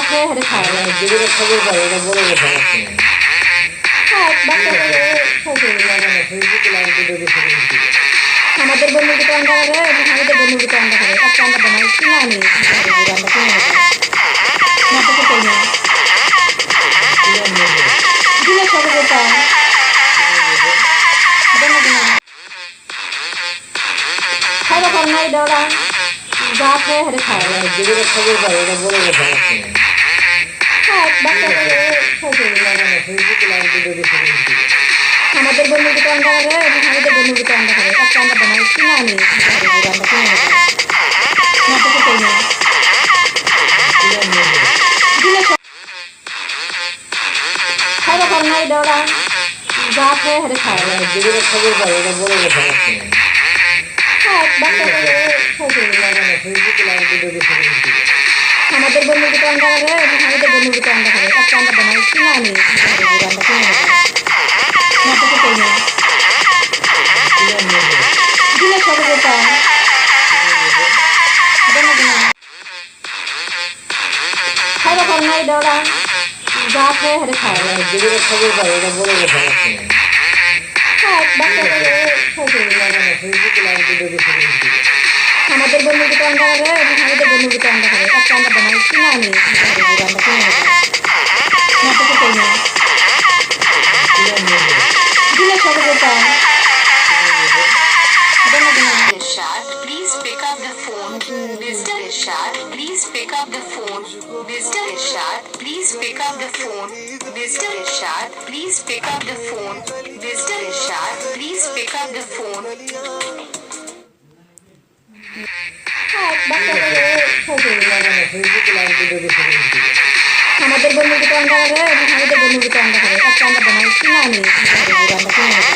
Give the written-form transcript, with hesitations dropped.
খেয়ে হেরে খায়। যেগুলো খবর পাই এটা বড় কথা আছে। আমাদের বন্ধুকে তো আন্ডা করে এবং আমাদের বন্ধুকে তো আন্ডা করে একটা আন্ডা বানাই কিনা আমি আন্ডা কিনে নেবো না তো কই না দিলে সবে যেটা দেনা দিনা খাইবা কর নাই দৌড়া যা খেয়ে হেরে খায়। যেগুলো খবর পাই এটা বড় কথা আছে। আমাদের বন্ধুকে তো আন্ডা করে এবং আমাদের বন্ধুকে তো আন্ডা করে একটা আন্ডা বানাই কিনা আমি আন্ডা কিনে নেবো না তো কই না দিলে খাইবা কর নাই দৌড়া যা খেয়ে হেরে খায়। যেগুলো খবর পাই এটা বড় কথা আছে। আমাদের বন্ধুকে তো আন্ডা করে এবং আমাদের বন্ধুকে তো আন্ডা করে একটা আন্ডা বানাই কিনা আমি আন্ডা কিনে নেবো না তো কই না দিলে সবে যেটা দেনা দিনা খাইবা কর নাই দৌড়া যা খেয়ে হেরে খায়। যেগুলো খবর পাই এটা বড় কথা আছে। আমাদের বন্ধুকে তো আন্ডা করে এবং আমাদের বন্ধুকে তো আন্ডা করে একটা আন্ডা বানাই কিনা আমি আন্ডা কিনে নেবো না তো কই না দিলে সবে যেটা দেনা দিনা Irshad, please pick up the phone. Mr. Irshad, please pick up the phone. Mr. Irshad, please pick up the phone. Mr. Irshad, please pick up the phone. Mr. Irshad, please pick up the phone. আমাদের বন্ধুকে তো আন্ডা করে এবং আমাদের বন্ধুকে তো আন্ডা করে একটা আন্ডা বানাই কিনা আমি আন্ডা কিনে নেবো